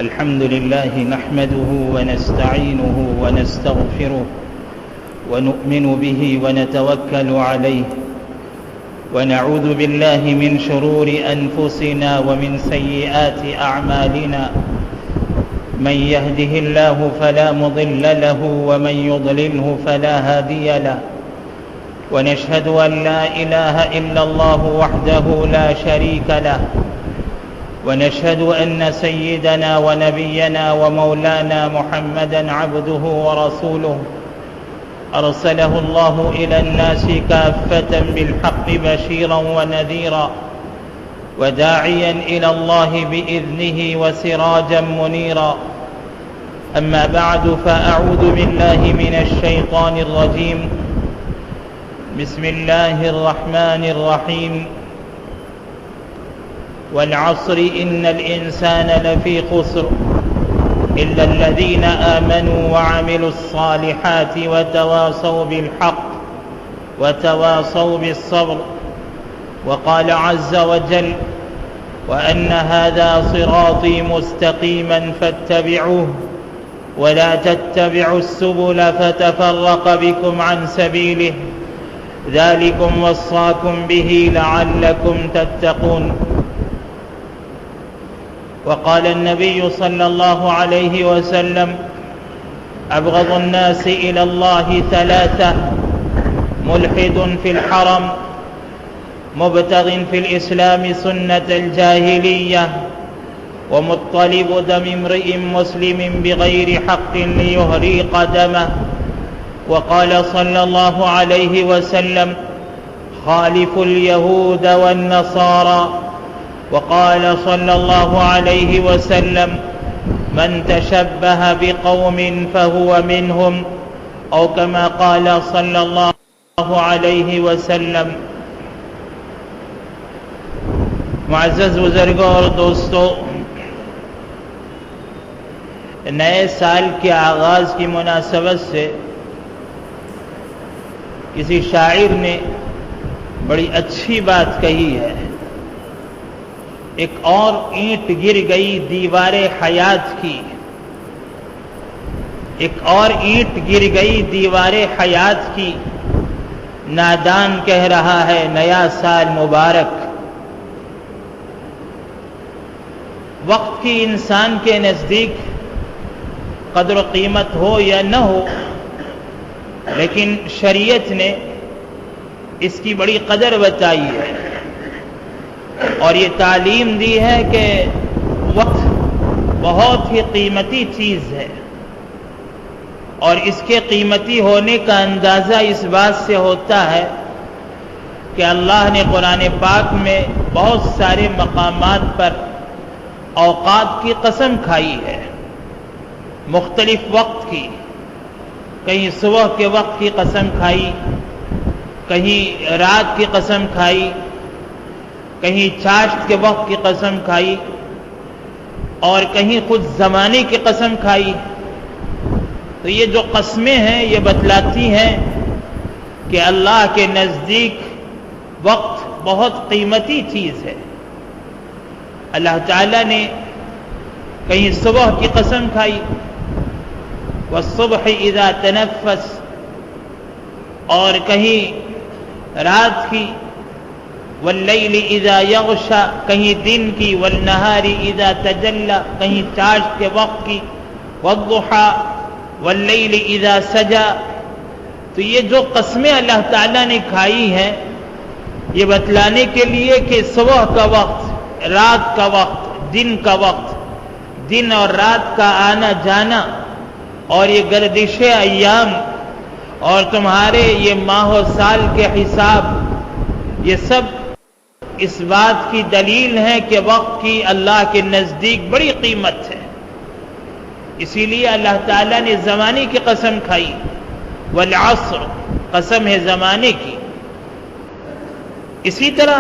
الحمد لله نحمده ونستعينه ونستغفره ونؤمن به ونتوكل عليه ونعوذ بالله من شرور أنفسنا ومن سيئات أعمالنا من يهده الله فلا مضل له ومن يضلله فلا هادي له ونشهد أن لا إله إلا الله وحده لا شريك له ونشهد أن سيدنا ونبينا ومولانا محمدا عبده ورسوله أرسله الله إلى الناس كافة بالحق بشيرا ونذيرا وداعيا إلى الله بإذنه وسراجا منيرا أما بعد فأعوذ بالله من الشيطان الرجيم بسم الله الرحمن الرحيم والعصر إن الإنسان لفي خسر إلا الذين آمنوا وعملوا الصالحات وتواصوا بالحق وتواصوا بالصبر وقال عز وجل وأن هذا صراطي مستقيما فاتبعوه ولا تتبعوا السبل فتفرق بكم عن سبيله ذلكم وصاكم به لعلكم تتقون وقال النبي صلى الله عليه وسلم أبغض الناس إلى الله ثلاثة ملحد في الحرم مبتغ في الإسلام سنة الجاهلية ومطلب دم امرئ مسلم بغير حق ليهريق دمه وقال صلى الله عليه وسلم خالفوا اليهود والنصارى وقال صلى الله عليه وسلم من تشبه بقوم فهو منهم أو كما قال صلى الله عليه وسلم. معزز بزرگوں اور دوستو، نئے سال کے آغاز کی مناسبت سے کسی شاعر نے بڑی اچھی بات کہی ہے. ایک اور اینٹ گر گئی دیوار حیات کی، ایک اور اینٹ گر گئی دیوار حیات کی، نادان کہہ رہا ہے نیا سال مبارک. وقت کی انسان کے نزدیک قدر و قیمت ہو یا نہ ہو، لیکن شریعت نے اس کی بڑی قدر بتائی ہے اور یہ تعلیم دی ہے کہ وقت بہت ہی قیمتی چیز ہے، اور اس کے قیمتی ہونے کا اندازہ اس بات سے ہوتا ہے کہ اللہ نے قرآن پاک میں بہت سارے مقامات پر اوقات کی قسم کھائی ہے، مختلف وقت کی. کہیں صبح کے وقت کی قسم کھائی، کہیں رات کی قسم کھائی، کہیں چاشت کے وقت کی قسم کھائی، اور کہیں خود زمانے کی قسم کھائی. تو یہ جو قسمیں ہیں یہ بتلاتی ہیں کہ اللہ کے نزدیک وقت بہت قیمتی چیز ہے. اللہ تعالیٰ نے کہیں صبح کی قسم کھائی، والصبح اذا تنفس، اور کہیں رات کی، واللیل اذا یغشا، کہیں دن کی، والنہار اذا تجلی، کہیں چاشت کے وقت کی، والضحی واللیل اذا سجا. تو یہ جو قسمیں اللہ تعالیٰ نے کھائی ہیں یہ بتلانے کے لیے کہ صبح کا وقت، رات کا وقت، دن کا وقت، دن اور رات کا آنا جانا، اور یہ گردش ایام، اور تمہارے یہ ماہ و سال کے حساب، یہ سب اس بات کی دلیل ہے کہ وقت کی اللہ کے نزدیک بڑی قیمت ہے. اسی لیے اللہ تعالیٰ نے زمانے کی قسم کھائی، والعصر، قسم ہے زمانے کی. اسی طرح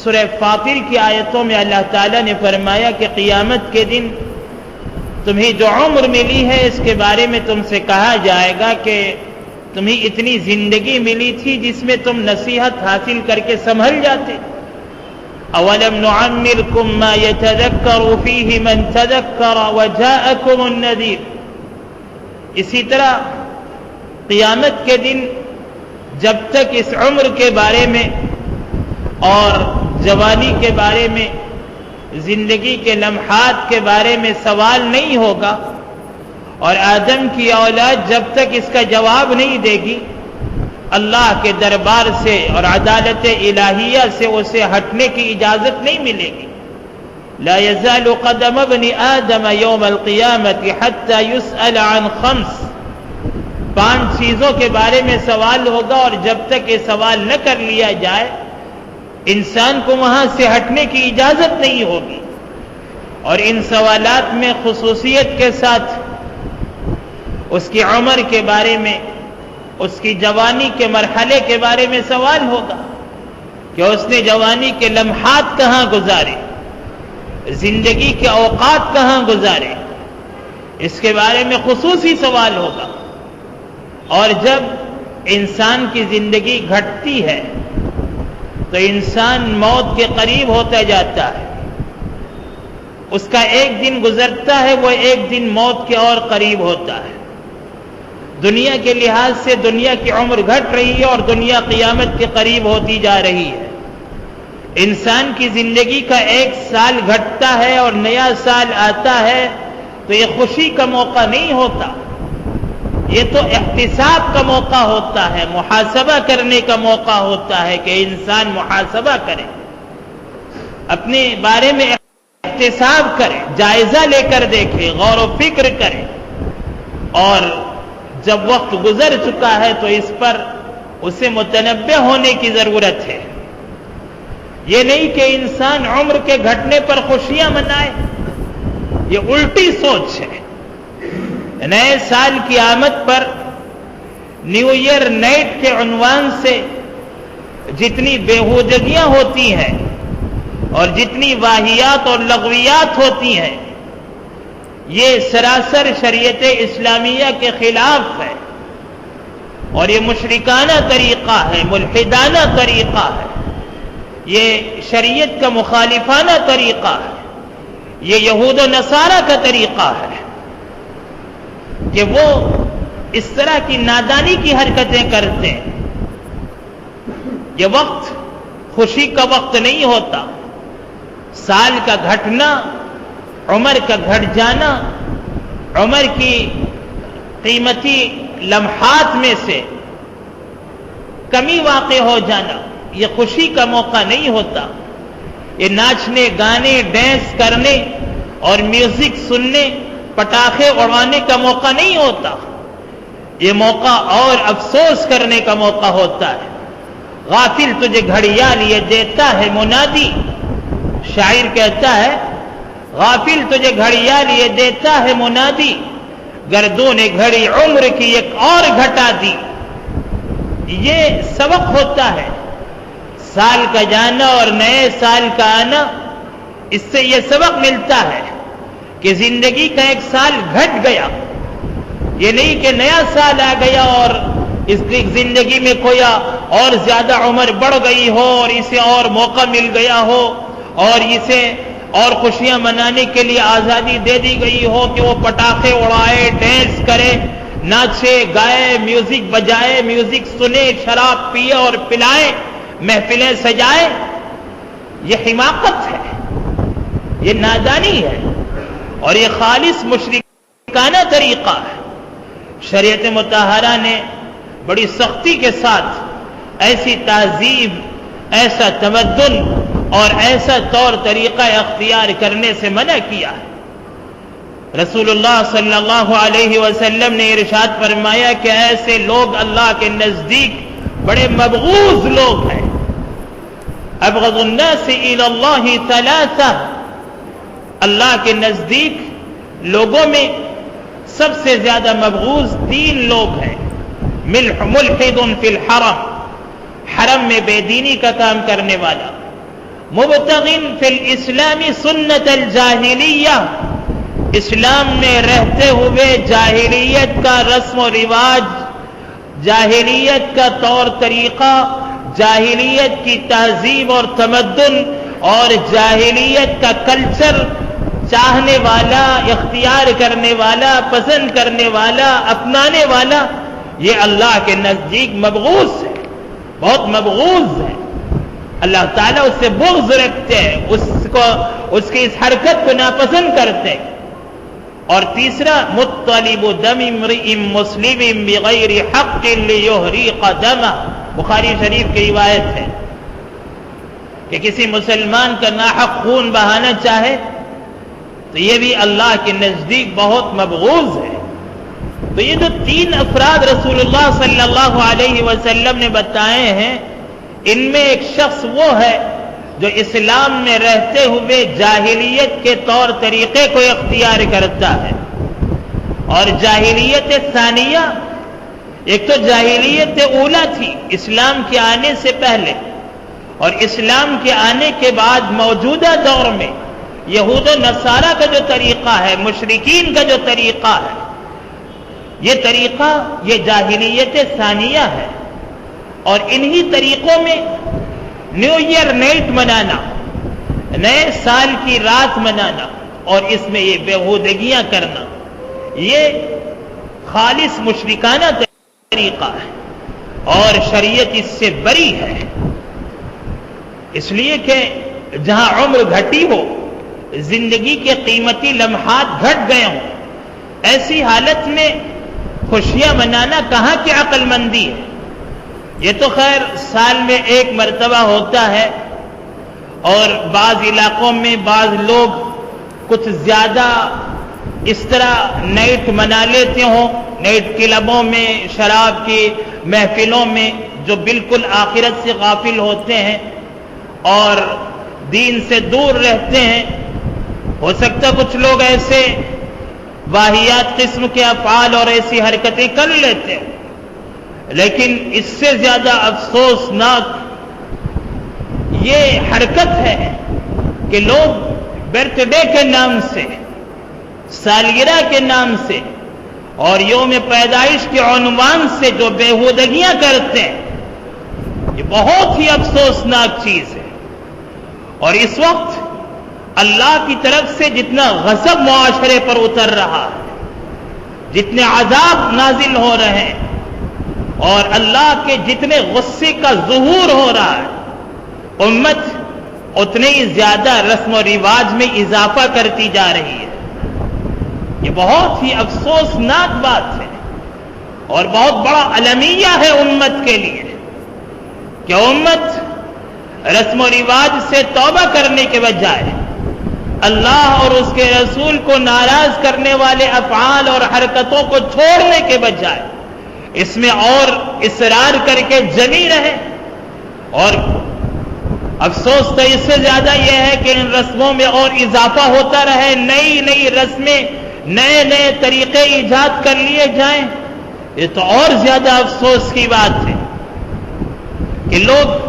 سورہ فاطر کی آیتوں میں اللہ تعالیٰ نے فرمایا کہ قیامت کے دن تمہیں جو عمر ملی ہے اس کے بارے میں تم سے کہا جائے گا کہ تمہیں اتنی زندگی ملی تھی جس میں تم نصیحت حاصل کر کے سنبھل جاتے، اولم نعمرکم ما یتذکر فیہ من تذکر وجاءکم النذیر. اسی طرح قیامت کے دن جب تک اس عمر کے بارے میں اور جوانی کے بارے میں، زندگی کے لمحات کے بارے میں سوال نہیں ہوگا، اور آدم کی اولاد جب تک اس کا جواب نہیں دے گی، اللہ کے دربار سے اور عدالت الہیہ سے اسے ہٹنے کی اجازت نہیں ملے گی. لا يزال قدم ابن آدم يوم القیامت حتى يسأل عن 5 چیزوں کے بارے میں سوال ہوگا، اور جب تک یہ سوال نہ کر لیا جائے انسان کو وہاں سے ہٹنے کی اجازت نہیں ہوگی. اور ان سوالات میں خصوصیت کے ساتھ اس کی عمر کے بارے میں، اس کی جوانی کے مرحلے کے بارے میں سوال ہوگا کہ اس نے جوانی کے لمحات کہاں گزارے، زندگی کے اوقات کہاں گزارے، اس کے بارے میں خصوصی سوال ہوگا. اور جب انسان کی زندگی گھٹتی ہے تو انسان موت کے قریب ہوتا جاتا ہے. اس کا ایک دن گزرتا ہے، وہ ایک دن موت کے اور قریب ہوتا ہے. دنیا کے لحاظ سے دنیا کی عمر گھٹ رہی ہے اور دنیا قیامت کے قریب ہوتی جا رہی ہے. انسان کی زندگی کا 1 سال گھٹتا ہے اور نیا سال آتا ہے تو یہ خوشی کا موقع نہیں ہوتا، یہ تو احتساب کا موقع ہوتا ہے، محاسبہ کرنے کا موقع ہوتا ہے کہ انسان محاسبہ کرے، اپنے بارے میں احتساب کرے، جائزہ لے کر دیکھے، غور و فکر کرے. اور جب وقت گزر چکا ہے تو اس پر اسے متنبہ ہونے کی ضرورت ہے. یہ نہیں کہ انسان عمر کے گھٹنے پر خوشیاں منائے، یہ الٹی سوچ ہے. نئے سال کی آمد پر نیو ایئر نائٹ کے عنوان سے جتنی بےہودگیاں ہوتی ہیں اور جتنی واہیات اور لغویات ہوتی ہیں، یہ سراسر شریعت اسلامیہ کے خلاف ہے، اور یہ مشرکانہ طریقہ ہے، ملحدانہ طریقہ ہے، یہ شریعت کا مخالفانہ طریقہ ہے، یہ یہود و نصارہ کا طریقہ ہے کہ وہ اس طرح کی نادانی کی حرکتیں کرتے ہیں. یہ وقت خوشی کا وقت نہیں ہوتا. سال کا گھٹنا، عمر کا گھٹ جانا، عمر کی قیمتی لمحات میں سے کمی واقع ہو جانا، یہ خوشی کا موقع نہیں ہوتا. یہ ناچنے، گانے، ڈانس کرنے اور میوزک سننے، پٹاخے اڑانے کا موقع نہیں ہوتا. یہ موقع اور افسوس کرنے کا موقع ہوتا ہے. غافل تجھے گھڑیال یہ دیتا ہے منادی، شاعر کہتا ہے غافل تجھے گھڑیال یہ دیتا ہے منادی، گردون گھڑی عمر کی ایک اور گھٹا دی. یہ سبق ہوتا ہے سال کا جانا اور نئے سال کا آنا. اس سے یہ سبق ملتا ہے کہ زندگی کا 1 سال گھٹ گیا. یہ نہیں کہ نیا سال آ گیا اور اس کی زندگی میں کوئی اور زیادہ عمر بڑھ گئی ہو اور اسے اور موقع مل گیا ہو اور اسے اور خوشیاں منانے کے لیے آزادی دے دی گئی ہو کہ وہ پٹاخے اڑائے، ڈانس کرے، ناچے گائے، میوزک بجائے، میوزک سنے، شراب پیے اور پلائے، محفلیں سجائے. یہ حماقت ہے، یہ نادانی ہے، اور یہ خالص مشرکانہ طریقہ ہے. شریعت مطہرہ نے بڑی سختی کے ساتھ ایسی تہذیب، ایسا تمدن اور ایسا طور طریقہ اختیار کرنے سے منع کیا ہے. رسول اللہ صلی اللہ علیہ وسلم نے ارشاد فرمایا کہ ایسے لوگ اللہ کے نزدیک بڑے مبغوض لوگ ہیں. ابغض الناس الی اللہ ثلاثہ، اللہ کے نزدیک لوگوں میں سب سے زیادہ مبغوض 3 لوگ ہیں. ملحد فی الحرم، حرم میں بے دینی کا کام کرنے والا. مبتغن فی الاسلام سنت الجاہلیہ، اسلام میں رہتے ہوئے جاہلیت کا رسم و رواج، جاہلیت کا طور طریقہ، جاہلیت کی تہذیب اور تمدن اور جاہلیت کا کلچر چاہنے والا، اختیار کرنے والا، پسند کرنے والا، اپنانے والا، یہ اللہ کے نزدیک مبغوض ہے، بہت مبغوض ہے۔ اللہ تعالیٰ اس سے بغض رکھتے ہیں، اس کی اس حرکت کو ناپسند کرتے ہیں۔ اور تیسرا، مطلب دم امرئ مسلم بغیر حق لیحرق دمہ، بخاری شریف کی روایت ہے کہ کسی مسلمان کا ناحق خون بہانا چاہے تو یہ بھی اللہ کے نزدیک بہت مبغوض ہے۔ تو یہ جو 3 افراد رسول اللہ صلی اللہ علیہ وسلم نے بتائے ہیں، ان میں ایک شخص وہ ہے جو اسلام میں رہتے ہوئے جاہلیت کے طور طریقے کو اختیار کرتا ہے۔ اور جاہلیت ثانیہ، ایک تو جاہلیت اولا تھی اسلام کے آنے سے پہلے، اور اسلام کے آنے کے بعد موجودہ دور میں یہود و نصارہ کا جو طریقہ ہے، مشرکین کا جو طریقہ ہے، یہ طریقہ یہ جاہلیت ثانیہ ہے۔ اور انہی طریقوں میں نیو ایئر نائٹ منانا، نئے سال کی رات منانا، اور اس میں یہ بےہودگیاں کرنا، یہ خالص مشرکانہ طریقہ ہے، اور شریعت اس سے بری ہے۔ اس لیے کہ جہاں عمر گھٹی ہو، زندگی کے قیمتی لمحات گھٹ گئے ہوں، ایسی حالت میں خوشیاں منانا کہاں کی عقل مندی ہے؟ یہ تو خیر سال میں 1 مرتبہ ہوتا ہے، اور بعض علاقوں میں بعض لوگ کچھ زیادہ اس طرح نائٹ منا لیتے ہوں، نائٹ کلبوں میں، شراب کی محفلوں میں، جو بالکل آخرت سے غافل ہوتے ہیں اور دین سے دور رہتے ہیں۔ ہو سکتا کچھ لوگ ایسے واہیات قسم کے افعال اور ایسی حرکتیں کر لیتے ہیں، لیکن اس سے زیادہ افسوسناک یہ حرکت ہے کہ لوگ برتھ ڈے کے نام سے، سالگرہ کے نام سے اور یوم پیدائش کے عنوان سے جو بےہودگیاں کرتے ہیں، یہ بہت ہی افسوسناک چیز ہے۔ اور اس وقت اللہ کی طرف سے جتنا غضب معاشرے پر اتر رہا ہے، جتنے عذاب نازل ہو رہے ہیں، اور اللہ کے جتنے غصے کا ظہور ہو رہا ہے، امت اتنے ہی زیادہ رسم و رواج میں اضافہ کرتی جا رہی ہے۔ یہ بہت ہی افسوسناک بات ہے، اور بہت بڑا المیہ ہے امت کے لیے کہ امت رسم و رواج سے توبہ کرنے کے بجائے اللہ اور اس کے رسول کو ناراض کرنے والے افعال اور حرکتوں کو چھوڑنے کے بجائے اس میں اور اصرار کر کے جمی رہے۔ اور افسوس تو اس سے زیادہ یہ ہے کہ ان رسموں میں اور اضافہ ہوتا رہے، نئی نئی رسمیں، نئے نئے طریقے ایجاد کر لیے جائیں، یہ تو اور زیادہ افسوس کی بات ہے کہ لوگ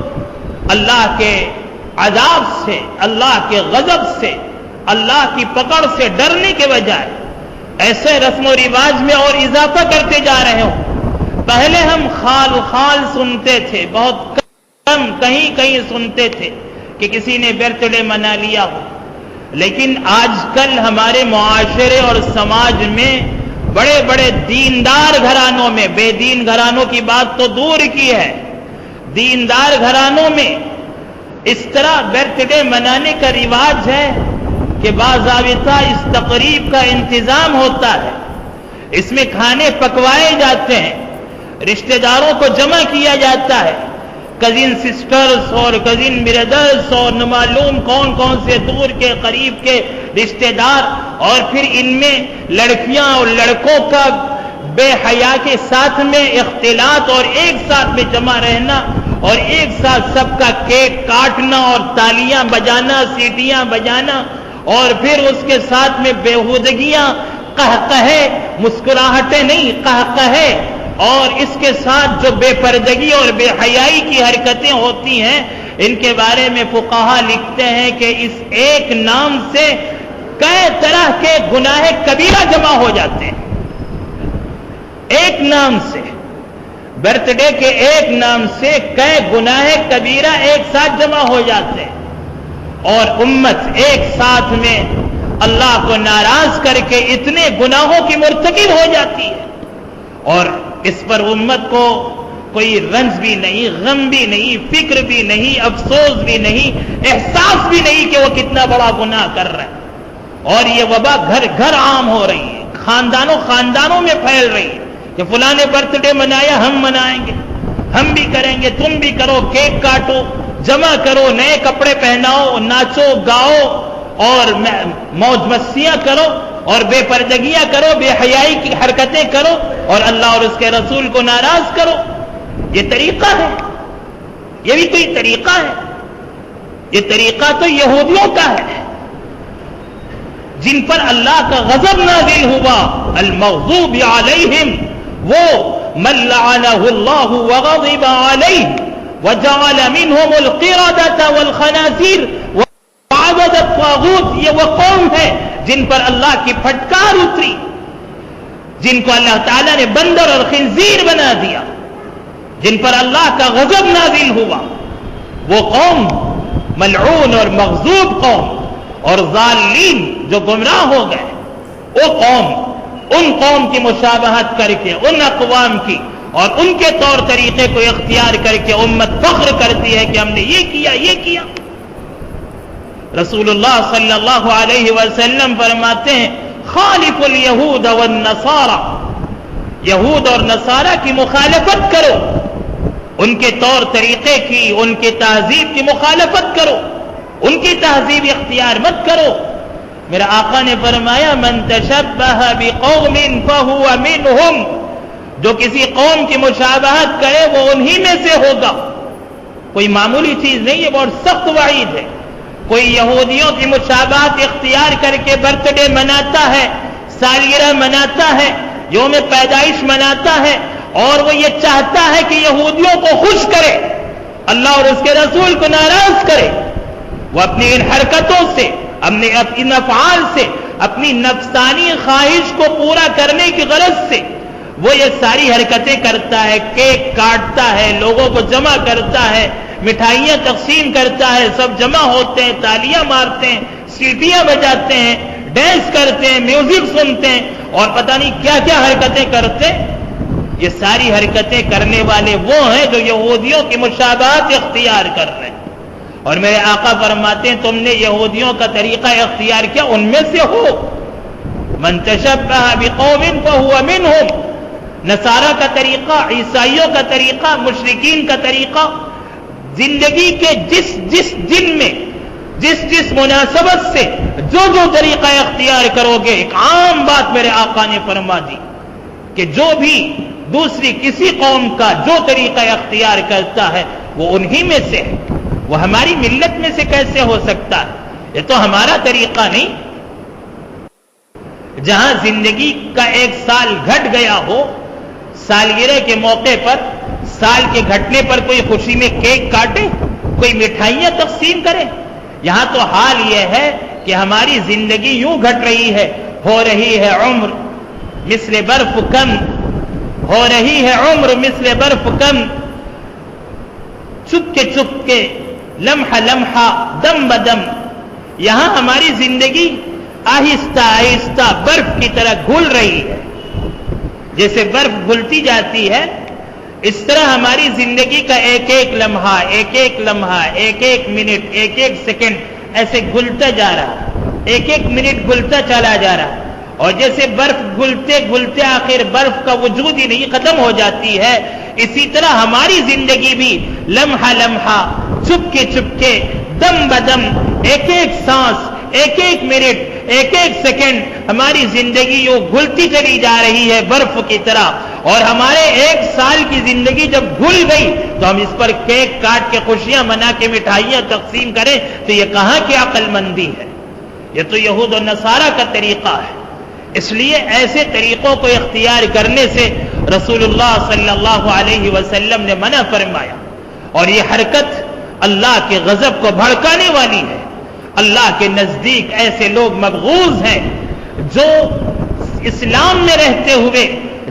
اللہ کے عذاب سے، اللہ کے غضب سے، اللہ کی پکڑ سے ڈرنے کے بجائے ایسے رسم و رواج میں اور اضافہ کرتے جا رہے ہوں۔ پہلے ہم خال خال سنتے تھے، بہت کم کہیں کہیں سنتے تھے کہ کسی نے برتھ ڈے منا لیا ہو، لیکن آج کل ہمارے معاشرے اور سماج میں بڑے بڑے دیندار گھرانوں میں، بے دین گھرانوں کی بات تو دور کی ہے، دیندار گھرانوں میں اس طرح برتھ ڈے منانے کا رواج ہے کہ باضابطہ اس تقریب کا انتظام ہوتا ہے، اس میں کھانے پکوائے جاتے ہیں، رشتہ داروں کو جمع کیا جاتا ہے، کزن سسٹرز اور کزن بردرز اور نہ معلوم کون کون سے دور کے قریب کے رشتہ دار، اور پھر ان میں لڑکیاں اور لڑکوں کا بے حیا کے ساتھ میں اختلاط اور ایک ساتھ میں جمع رہنا، اور ایک ساتھ سب کا کیک کاٹنا اور تالیاں بجانا، سیٹیاں بجانا، اور پھر اس کے ساتھ میں بےہودگیاں، قہقہے، مسکراہٹیں نہیں قہقہے، اور اس کے ساتھ جو بے پردگی اور بے حیائی کی حرکتیں ہوتی ہیں، ان کے بارے میں فقہا لکھتے ہیں کہ اس ایک نام سے کئی طرح کے گناہ کبیرہ جمع ہو جاتے ہیں۔ ایک نام سے، برتھ ڈے کے ایک نام سے کئی گناہ کبیرہ ایک ساتھ جمع ہو جاتے ہیں، اور امت ایک ساتھ میں اللہ کو ناراض کر کے اتنے گناہوں کی مرتکب ہو جاتی ہے، اور اس پر امت کو کوئی رنج بھی نہیں، غم بھی نہیں، فکر بھی نہیں، افسوس بھی نہیں، احساس بھی نہیں کہ وہ کتنا بڑا گناہ کر رہا ہے۔ اور یہ وبا گھر گھر عام ہو رہی ہے، خاندانوں میں پھیل رہی ہے کہ فلاں نے برتھ ڈے منایا، ہم منائیں گے، ہم بھی کریں گے، تم بھی کرو، کیک کاٹو، جمع کرو، نئے کپڑے پہناؤ، ناچو گاؤ اور موج مستیاں کرو اور بے پردگیاں کرو، بے حیائی کی حرکتیں کرو اور اللہ اور اس کے رسول کو ناراض کرو۔ یہ طریقہ ہے؟ یہ بھی کوئی طریقہ ہے؟ یہ طریقہ تو یہودیوں کا ہے، جن پر اللہ کا غضب نازل ہوا، المغضوب علیہم، وہ من لعنہ اللہ وغضب علیہ وجعل منہم القردة والخنازیر وعبد الطاغوت۔ یہ وہ قوم ہے جن پر اللہ کی پھٹکار اتری، جن کو اللہ تعالیٰ نے بندر اور خنزیر بنا دیا، جن پر اللہ کا غضب نازل ہوا، وہ قوم ملعون اور مغضوب قوم اور ضالین جو گمراہ ہو گئے، وہ قوم، ان قوم کی مشابہت کر کے، ان اقوام کی اور ان کے طور طریقے کو اختیار کر کے امت فخر کرتی ہے کہ ہم نے یہ کیا یہ کیا۔ رسول اللہ صلی اللہ علیہ وسلم فرماتے ہیں خالف الیہود والنصارى، یہود اور نصارہ کی مخالفت کرو، ان کے طور طریقے کی، ان کی تہذیب کی مخالفت کرو، ان کی تہذیب اختیار مت کرو۔ میرا آقا نے فرمایا من تشبہ بقوم فہو منہم، جو کسی قوم کی مشابہت کرے وہ انہی میں سے ہوگا۔ کوئی معمولی چیز نہیں، یہ بہت سخت وعید ہے۔ کوئی یہودیوں کی مشابہت اختیار کر کے برتھ ڈے مناتا ہے، سالگرہ مناتا ہے، یوم پیدائش مناتا ہے، اور وہ یہ چاہتا ہے کہ یہودیوں کو خوش کرے، اللہ اور اس کے رسول کو ناراض کرے، وہ اپنی ان حرکتوں سے، اپنے ان افعال سے، اپنی نفسانی خواہش کو پورا کرنے کی غرض سے وہ یہ ساری حرکتیں کرتا ہے، کیک کاٹتا ہے، لوگوں کو جمع کرتا ہے، مٹھائیاں تقسیم کرتا ہے، سب جمع ہوتے ہیں، تالیاں مارتے ہیں، سیٹیاں بجاتے ہیں، ڈانس کرتے ہیں، میوزک سنتے ہیں اور پتہ نہیں کیا کیا حرکتیں کرتے ہیں۔ یہ ساری حرکتیں کرنے والے وہ ہیں جو یہودیوں کی مشابہت اختیار کر رہے ہیں، اور میرے آقا فرماتے ہیں تم نے یہودیوں کا طریقہ اختیار کیا، ان میں سے ہو۔ من تشبہ بقوم فہو منہم، نصارہ کا طریقہ، عیسائیوں کا طریقہ، مشرکین کا طریقہ، زندگی کے جس دن میں جس مناسبت سے جو طریقہ اختیار کرو گے، ایک عام بات میرے آقا نے فرما دی کہ جو بھی دوسری کسی قوم کا جو طریقہ اختیار کرتا ہے وہ انہی میں سے ہے۔ وہ ہماری ملت میں سے کیسے ہو سکتا ہے؟ یہ تو ہمارا طریقہ نہیں۔ جہاں زندگی کا ایک سال گھٹ گیا ہو، سالگرہ کے موقع پر، سال کے گھٹنے پر کوئی خوشی میں کیک کاٹے، کوئی مٹھائیاں تقسیم کرے۔ یہاں تو حال یہ ہے کہ ہماری زندگی یوں گھٹ رہی ہے، ہو رہی ہے عمر مثل برف کم، ہو رہی ہے عمر مثل برف کم، چپ کے لمحہ لمحہ دم بدم۔ یہاں ہماری زندگی آہستہ آہستہ برف کی طرح گھل رہی ہے، جیسے برف گھلتی جاتی ہے اس طرح ہماری زندگی کا ایک ایک لمحہ، ایک ایک لمحہ، ایک ایک منٹ، ایک ایک سیکنڈ ایسے گھلتا جا رہا، ایک ایک منٹ گھلتا چلا جا رہا، اور جیسے برف گھلتے گھلتے آخر برف کا وجود ہی نہیں، ختم ہو جاتی ہے، اسی طرح ہماری زندگی بھی لمحہ لمحہ، چپ کے دم بدم، ایک ایک سانس، ایک ایک منٹ، ایک ایک سیکنڈ ہماری زندگی یوں گھلتی چلی جا رہی ہے برف کی طرح۔ اور ہمارے ایک سال کی زندگی جب گھل گئی تو ہم اس پر کیک کاٹ کے خوشیاں منا کے مٹھائیاں تقسیم کریں تو یہ کہاں کی عقل مندی ہے؟ یہ تو یہود و نصارہ کا طریقہ ہے۔ اس لیے ایسے طریقوں کو اختیار کرنے سے رسول اللہ صلی اللہ علیہ وسلم نے منع فرمایا، اور یہ حرکت اللہ کے غضب کو بھڑکانے والی ہے۔ اللہ کے نزدیک ایسے لوگ مبغوض ہیں جو اسلام میں رہتے ہوئے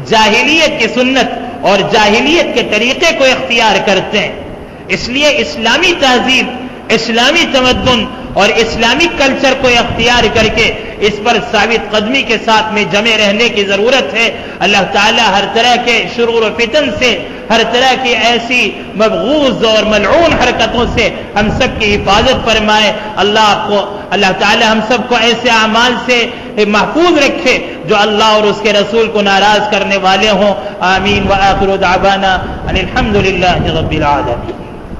جاہلیت کی سنت اور جاہلیت کے طریقے کو اختیار کرتے ہیں۔ اس لیے اسلامی تہذیب اسلامی تمدن اور اسلامی کلچر کو اختیار کر کے اس پر ثابت قدمی کے ساتھ میں جمے رہنے کی ضرورت ہے۔ اللہ تعالی ہر طرح کے شرور و فتن سے، ہر طرح کی ایسی مبغوض اور ملعون حرکتوں سے ہم سب کی حفاظت فرمائے۔ اللہ تعالی ہم سب کو ایسے اعمال سے محفوظ رکھے جو اللہ اور اس کے رسول کو ناراض کرنے والے ہوں۔ آمین۔ وآخر دعوانا ان الحمد للہ رب العالمین۔